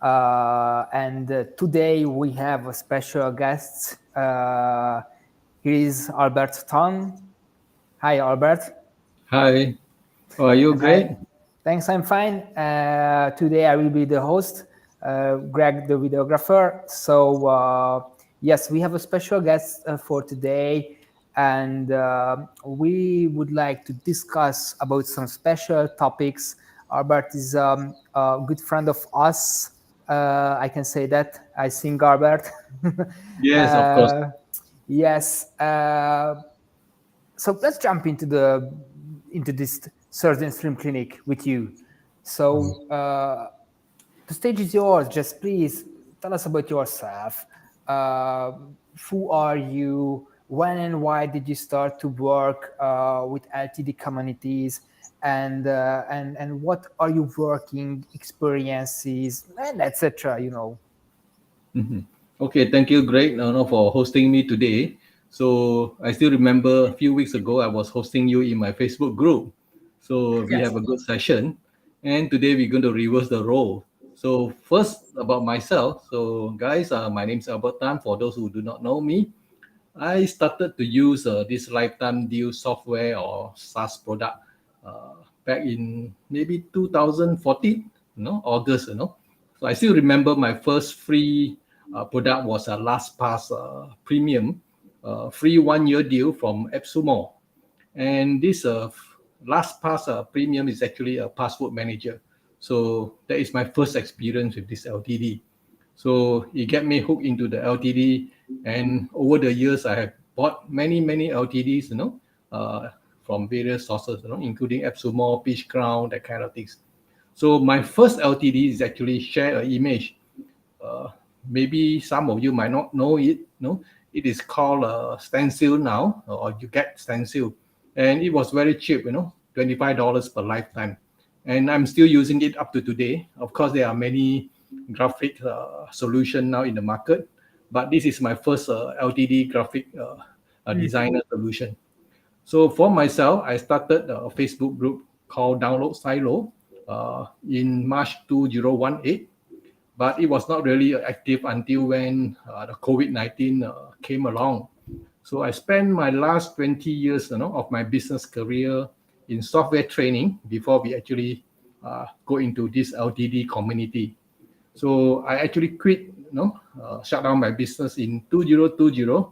And today we have a special guest. Here is Albert Tong. Hi, Albert. Hi, how are you? Hi. Great. Thanks, I'm fine. Today I will be the host, Greg, the videographer. So, yes, we have a special guest for today, and we would like to discuss about some special topics. Albert is a good friend of us. I can say that. I think Albert. Yes, of course. uh, yes. So let's jump into this certain stream clinic with you. So the stage is yours. Just please tell us about yourself. Uh, who are you? When and why did you start to work with LTD communities? And what are your working experiences and etc. Mhm. Okay, thank you, Greg, for hosting me today. So I still remember a few weeks ago I was hosting you in my Facebook group. So we Yes. have a good session, and today we're going to reverse the role. So first about myself. So guys, my name is Albert Tan. For those who do not know me, I started to use this lifetime deal software or SaaS product back in maybe 2014, August, So I still remember my first free product was a LastPass premium, free 1 year deal from AppSumo. And this LastPass premium is actually a password manager. So that is my first experience with this LTD. So it get me hooked into the LTD, and over the years I have bought many LTDs, from various sources, including AppSumo, Pitch Crown, that kind of things. So my first LTD is actually share an image. Uh, Maybe some of you might not know it. It is called stencil now, or you get stencil, and it was very cheap. $25 per lifetime, and I'm still using it up to today. Of course, there are many graphic solution now in the market, but this is my first LTD graphic designer solution. So for myself, I started a Facebook group called Download Silo in March 2018, but it was not really active until when the COVID-19 came along. So I spent my last 20 years of my business career in software training before we actually go into this LTD community. So I actually quit, shut down my business in 2020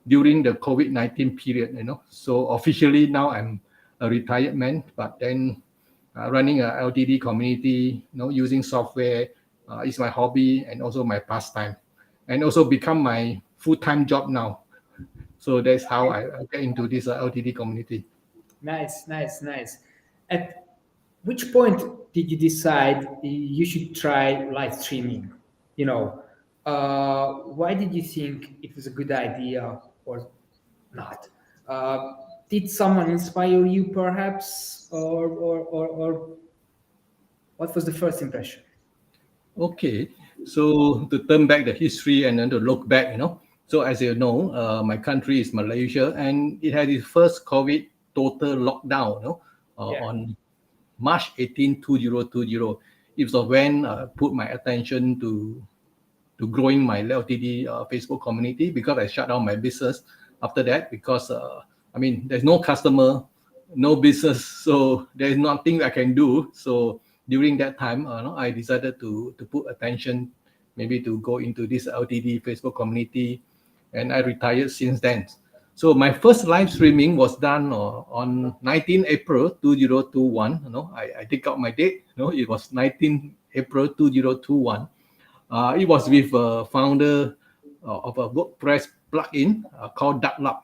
during the COVID-19 period, So officially now I'm a retired man, but then running a LTD community, using software is my hobby and also my pastime, and also become my full-time job now. So that's how I get into this LTD community. Nice, nice, nice. At which point did you decide you should try live streaming? Why did you think it was a good idea or not? Uh, did someone inspire you, perhaps, or what was the first impression? Okay, so to turn back the history and then to look back, So as you know, my country is Malaysia, and it had its first COVID total lockdown, Yeah. on March 18, 2020. It was when I put my attention to growing my LTD Facebook community, because I shut down my business after that, because there's no customer, no business, so there's nothing I can do. So during that time, I decided to put attention, maybe to go into this LTD Facebook community, and I retired since then. So my first live streaming was done on 19 April 2021. I take out my date. It was 19 April 2021. It was with a founder of a WordPress plugin called Ducklab.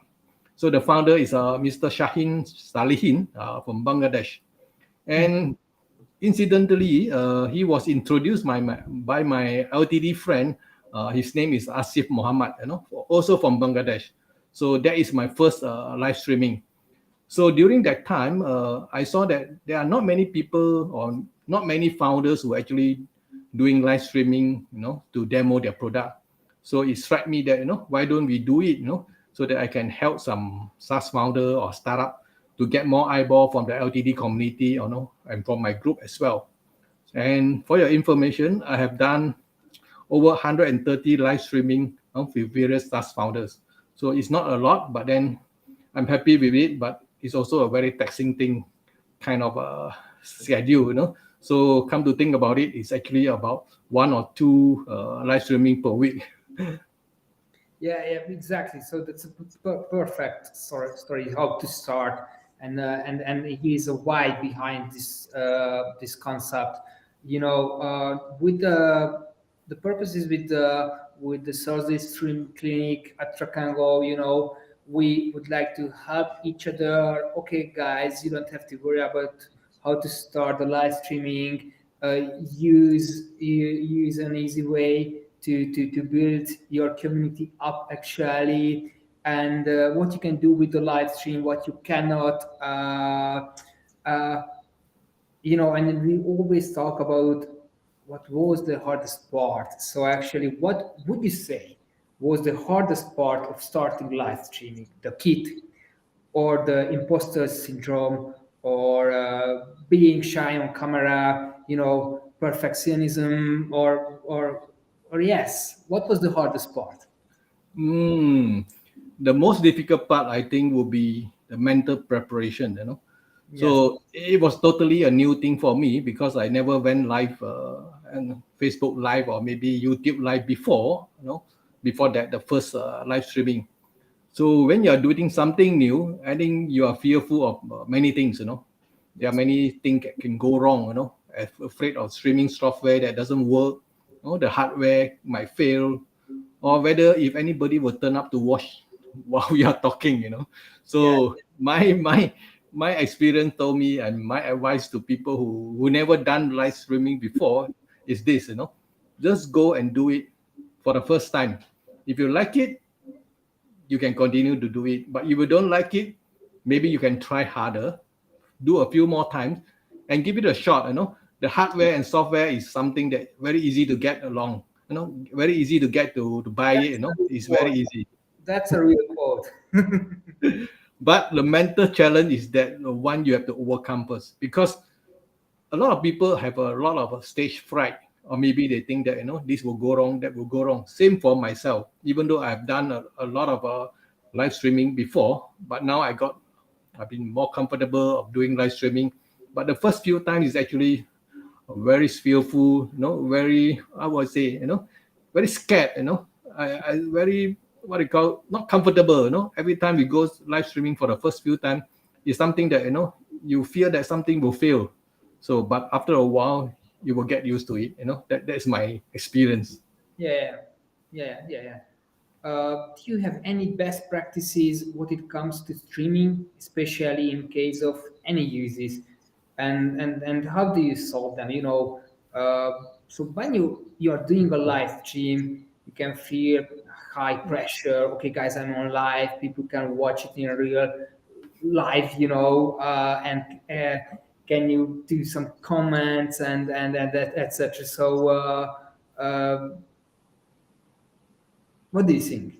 So the founder is Mr. Shahin Salihin from Bangladesh. And incidentally, he was introduced by my LTD friend. His name is Asif Muhammad, also from Bangladesh. So that is my first live streaming. So during that time, I saw that there are not many people or not many founders who are actually doing live streaming, to demo their product. So it struck me that, why don't we do it, so that I can help some SaaS founder or startup to get more eyeball from the LTD community, and from my group as well. And for your information, I have done over 130 live streaming with various SaaS founders. So it's not a lot, but then I'm happy with it. But it's also a very taxing thing, kind of schedule, So come to think about it, it's actually about one or two live streaming per week. Yeah, yeah, exactly. So that's a perfect story how to start, and here's a why behind this concept. With the purposes with the Thursday Stream Clinic at RecNGo, we would like to help each other. Okay, guys, you don't have to worry about how to start the live streaming. Use an easy way to build your community up actually, and what you can do with the live stream, what you cannot. Uh, and we always talk about what was the hardest part. So actually, what would you say was the hardest part of starting live streaming? The kit, or the imposter syndrome, or being shy on camera, perfectionism, or yes, what was the hardest part? Mm, the most difficult part, I think, will be the mental preparation. Yes. So it was totally a new thing for me because I never went live and Facebook live or maybe YouTube live before. Before that, the first live streaming. So when you are doing something new, I think you are fearful of many things. There are Yes. many things that can go wrong. Afraid of streaming software that doesn't work. The hardware might fail, or whether if anybody will turn up to watch while we are talking. Yeah. So my experience told me, and my advice to people who never done live streaming before is this. Just go and do it for the first time. If you like it, you can continue to do it. But if you don't like it, maybe you can try harder, do a few more times, and give it a shot. The hardware and software is something that very easy to get along. Very easy to get to buy it. That's a real It's very quote. easy. That's a real quote. But the mental challenge is that the one you have to overcome first, because a lot of people have a lot of stage fright, or maybe they think that this will go wrong, that will go wrong. Same for myself. Even though I've done a lot of live streaming before, but now I've been more comfortable of doing live streaming. But the first few times is actually very fearful, very, I would say, very scared. I very, what you call, not comfortable. Every time we go live streaming for the first few times, it's something that you fear that something will fail. So, but after a while, you will get used to it. That's my experience. Yeah, yeah, yeah, yeah. Do you have any best practices when it comes to streaming, especially in case of any uses, and how do you solve them? Uh, so when you are doing a live stream, you can feel high pressure. Okay, guys, I'm on live. People can watch it in real live, and can you do some comments and that etc. So. Uh, what do you think?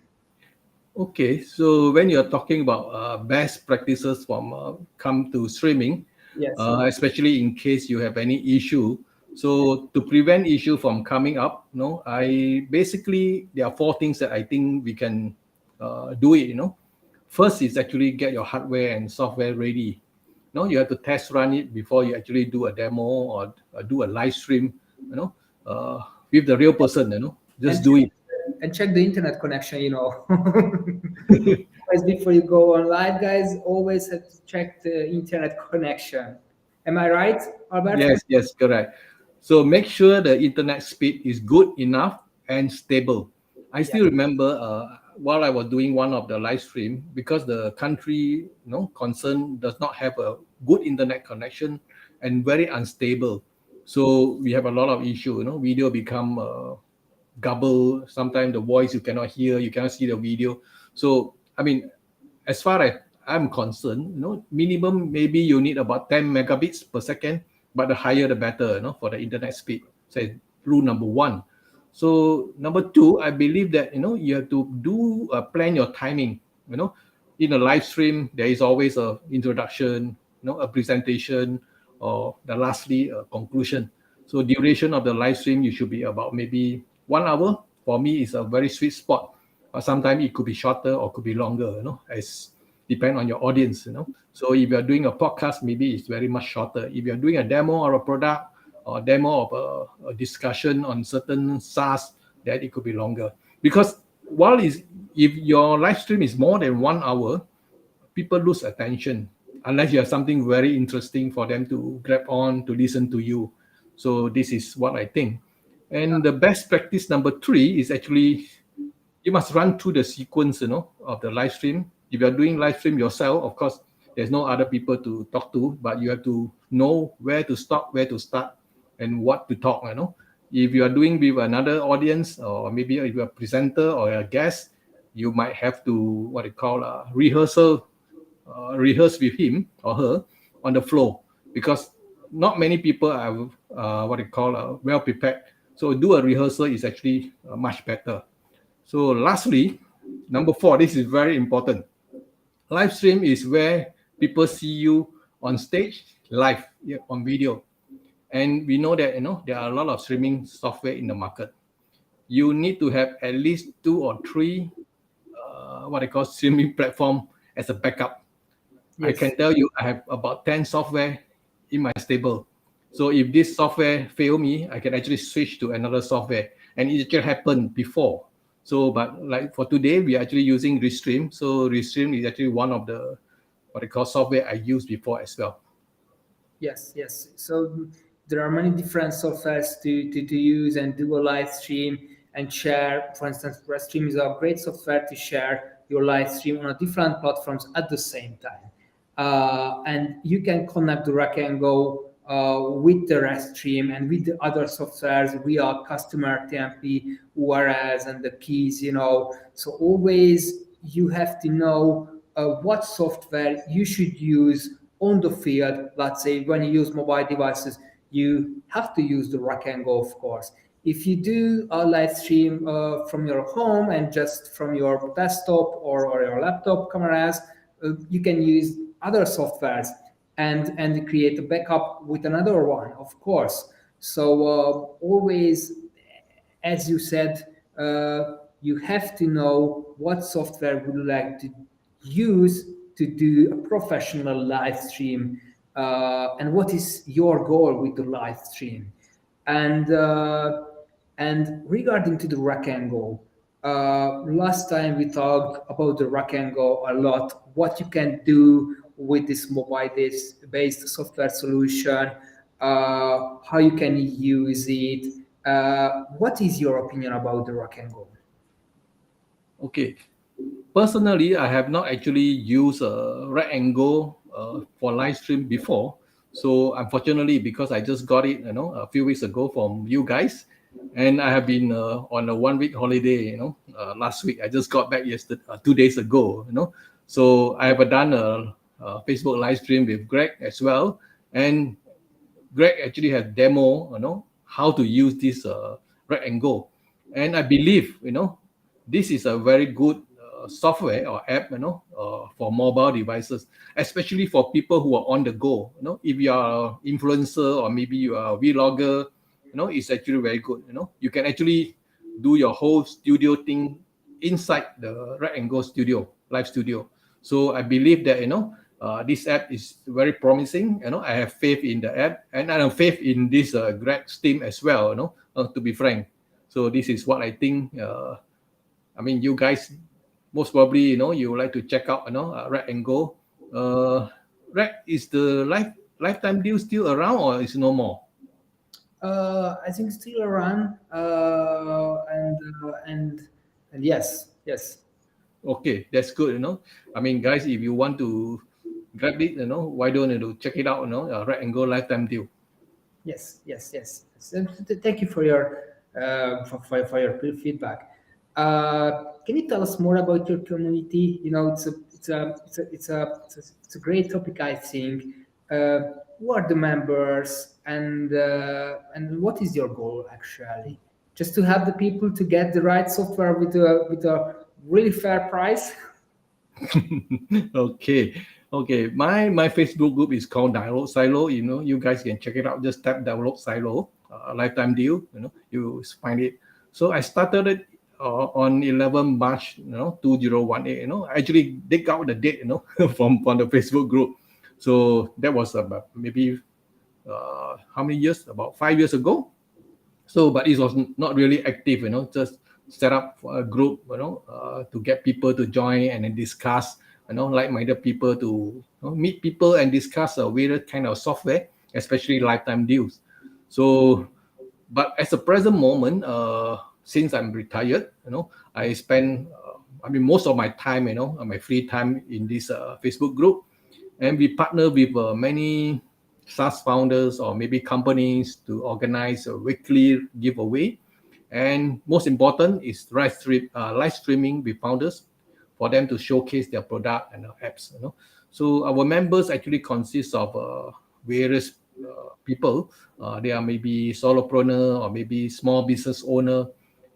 Okay, so when you're talking about best practices from come to streaming, Yes. especially in case you have any issue, so to prevent issue from coming up, I basically there are four things that I think we can do it. First is actually get your hardware and software ready. You have to test run it before you actually do a demo or do a live stream. You know, uh, with the real person. and Just do check, it. and check the internet connection. Always before you go on live, guys, always have to check the internet connection. Am I right, Albert? Yes, yes, correct. So make sure the internet speed is good enough and stable. I Yeah. still remember while I was doing one of the live stream, because the country, concern does not have a good internet connection and very unstable. So we have a lot of issue. Video become gobble. Sometimes the voice you cannot hear, you cannot see the video. So I mean, as far as I'm concerned, minimum maybe you need about 10 megabits per second, but the higher the better, for the internet speed. So rule number one. So number two, I believe that you have to do plan your timing. In a live stream, there is always a introduction, a presentation, or the lastly a conclusion. So duration of the live stream you should be about maybe 1 hour for me is a very sweet spot. Sometimes it could be shorter or could be longer, as depend on your audience, So if you're doing a podcast, maybe it's very much shorter. If you're doing a demo or a product or demo of a discussion on certain SaaS, that it could be longer. Because if your live stream is more than 1 hour, people lose attention unless you have something very interesting for them to grab on to listen to you. So this is what I think. And the best practice number 3 is actually you must run through the sequence, of the live stream. If you're doing live stream yourself, of course, there's no other people to talk to, but you have to know where to stop, where to start, and what to talk, If you are doing with another audience, or maybe if you're a presenter or a guest, you might have to, what they call a rehearse with him or her on the floor, because not many people are what they call well prepared. So do a rehearsal is actually much better. So lastly, number 4, this is very important. Live stream is where people see you on stage live, on video. And we know that there are a lot of streaming software in the market. You need to have at least 2 or 3 what I call streaming platform as a backup. I Yes. can tell you I have about 10 software in my stable. So if this software fail me, I can actually switch to another software. And it can happen before. So, but like for today, we are actually using Restream. So Restream is actually one of the what I call software I used before as well. Yes, yes. So there are many different softwares to use and do a live stream and share. For instance, Restream is a great software to share your live stream on a different platforms at the same time. And you can connect the RecNGo with the Restream and with the other softwares via customer TMP, URLs, and the keys, So always you have to know what software you should use on the field. Let's say when you use mobile devices, you have to use the RecNGo, of course. If you do a live stream from your home and just from your desktop or your laptop cameras, you can use other softwares and create a backup with another one, of course. So always, as you said, you have to know what software would you like to use to do a professional live stream, and what is your goal with the live stream. And regarding to the RecNGo, last time we talked about the RecNGo a lot, what you can do with this mobile-based software solution, how you can use it. What is your opinion about the RecNGo? Okay. Personally, I have not actually used RecNGo for live stream before. So unfortunately, because I just got it, a few weeks ago from you guys, and I have been on a 1 week holiday, last week. I just got back yesterday, 2 days ago, So I have done a Facebook live stream with Greg as well, and Greg actually has demo, how to use this RecNGo, and I believe, this is a very good software or app, for mobile devices, especially for people who are on the go. If you are an influencer or maybe you are a vlogger, it's actually very good. You can actually do your whole studio thing inside the RecNGo studio, live studio. So I believe that this app is very promising. I have faith in the app, and I have faith in this Greg's team as well. To be frank, so this is what I think. I mean, you guys most probably you would like to check out RecNGo. Is the lifetime deal still around or is no more? I think still around, and yes, yes. Okay, that's good. I mean, guys, if you want to grab it, why don't you check it out? RecNGo lifetime deal. Yes, yes, yes. So, thank you for your for your feedback. Can you tell us more about your community? It's a great topic, I think. Who are the members, and what is your goal actually? Just to have the people to get the right software with a really fair price. Okay, okay. My Facebook group is called Download Silo. You guys can check it out. Just tap Download Silo, lifetime deal. You find it. So I started it on 11 March, 2018. I actually dig out the date, from the Facebook group. So that was about maybe how many years? About 5 years ago. So, but it was not really active, just set up a group, to get people to join and then discuss, like-minded people to meet people and discuss various kind of software, especially lifetime deals. So, but at the present moment, since I'm retired, I spend, most of my time, my free time in this Facebook group, and we partner with many SaaS founders or maybe companies to organize a weekly giveaway. And most important is live streaming with founders for them to showcase their product and apps. So our members actually consist of various people. They are maybe solopreneur or maybe small business owner,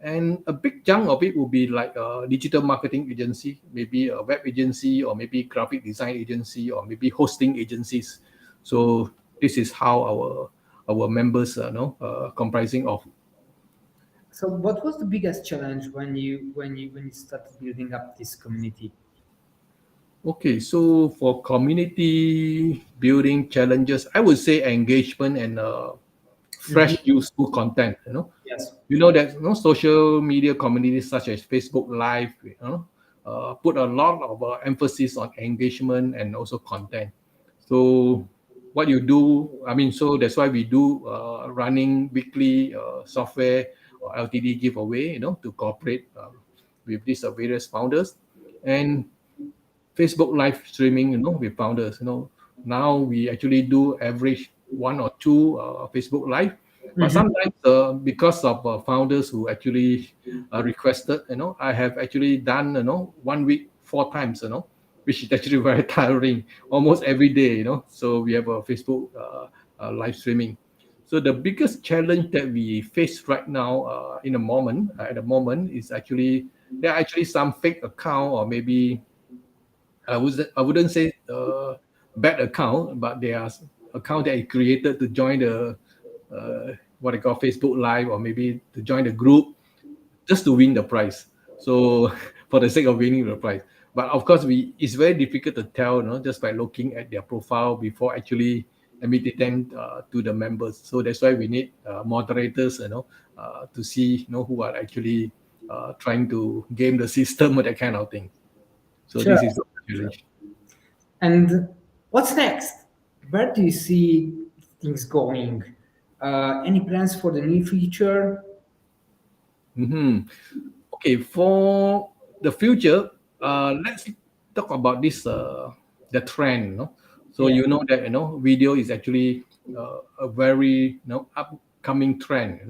and a big chunk of it will be like a digital marketing agency, maybe a web agency, or maybe graphic design agency, or maybe hosting agencies. So this is how our members comprising of. So, what was the biggest challenge when you started building up this community? Okay, so for community building challenges, I would say engagement and Mhm. fresh, useful content. Yes. That social media communities such as Facebook Live, put a lot of emphasis on engagement and also content. So what you do, so that's why we do running weekly software or LTD giveaway, to cooperate with these various founders. And Facebook live streaming, with founders. Now we actually do average one or two Facebook live, but Mhm. sometimes because of founders who actually requested, I have actually done, 1 week 4 times, which is actually very tiring, almost every day, So we have a Facebook live streaming. So the biggest challenge that we face right now, at the moment, is actually there are actually some fake account, or maybe I wouldn't say bad account, but there are account that is created to join the what I call Facebook Live, or maybe to join the group just to win the prize. So for the sake of winning the prize. But of course, it's very difficult to tell, just by looking at their profile before actually admitting them to the members. So that's why we need moderators, to see, who are actually trying to game the system or that kind of thing. So Sure. this is the Sure. challenge. And what's next? Where do you see things going? Any plans for the near future? Mhm. Okay, for the future, let's talk about this the trend. So Yeah. you know that video is actually a very upcoming trend.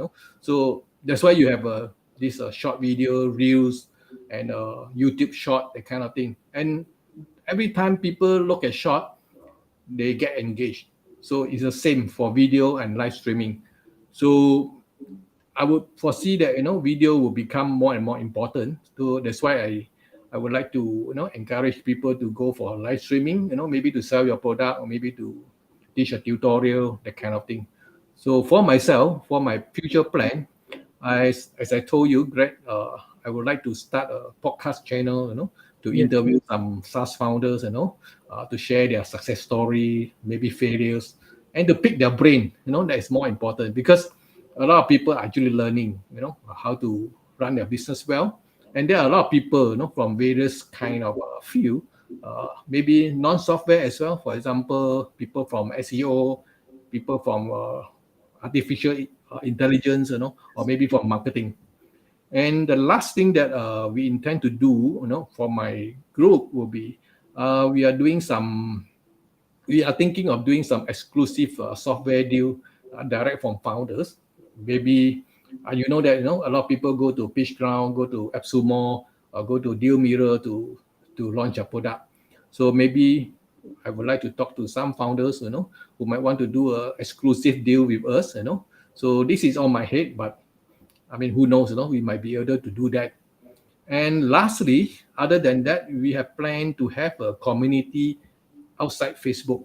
So that's why you have this short video reels and YouTube short, that kind of thing. And every time people look at short, they get engaged. So it's the same for video and live streaming. So I would foresee that video will become more and more important. So that's why I would like to encourage people to go for live streaming. Maybe to sell your product, or maybe to teach a tutorial, that kind of thing. So for myself, for my future plan, as I told you, Greg, I would like to start a podcast channel. To Yes. interview some SaaS founders. To share their success story, maybe failures, and to pick their brain. That is more important, because a lot of people are actually learning, how to run their business well. And there are a lot of people, from various kind of field, maybe non-software as well. For example, people from SEO, people from artificial intelligence, or maybe from marketing. And the last thing that we intend to do, for my group will be we are doing some we are thinking of doing some exclusive software deal direct from founders. Maybe you know that a lot of people go to Pitch Ground, go to AppSumo, or go to Deal Mirror to launch a product. So maybe I would like to talk to some founders, who might want to do a exclusive deal with us. So this is on my head, but who knows? We might be able to do that. And lastly, other than that, we have planned to have a community outside Facebook.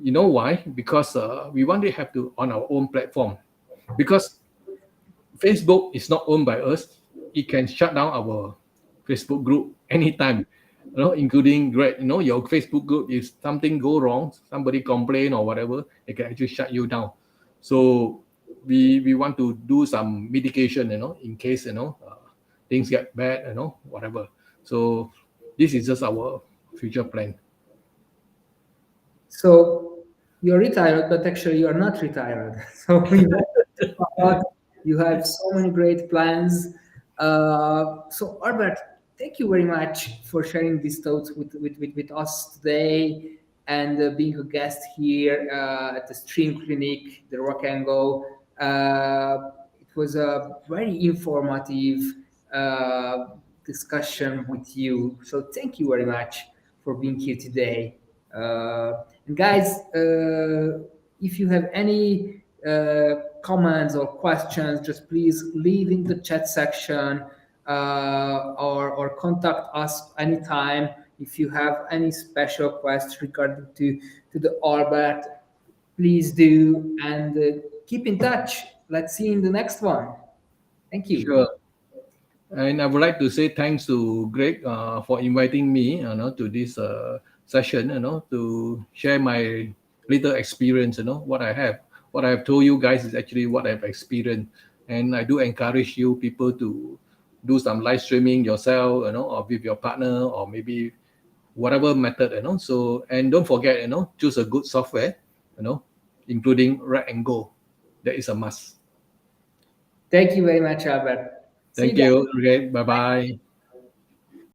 You know why? Because we want to have to on our own platform. Because Facebook is not owned by us. It can shut down our Facebook group anytime, including Greg. Your Facebook group, if something go wrong, somebody complain or whatever, it can actually shut you down. So we want to do some mitigation, in case things get bad, whatever. So this is just our future plan. So you're retired, but actually you're not retired. So we want to talk about, you have so many great plans. So Albert, thank you very much for sharing these thoughts with us today and being a guest here at the Stream Clinic, the RecNGo. It was a very informative uh, discussion with you. So thank you very much for being here today. And guys, if you have any comments or questions, just please leave in the chat section or contact us anytime if you have any special questions regarding to the Albert. Please do and keep in touch. Let's see you in the next one. Thank you. Sure. And I would like to say thanks to Greg for inviting me, to this session, to share my little experience, what I have told you guys is actually what I've experienced. And I do encourage you people to do some live streaming yourself, or with your partner, or maybe whatever method, So, and don't forget, choose a good software, including RecNGo. That is a must. Thank you very much, Albert. See you Thank guys. you. Okay. Bye bye.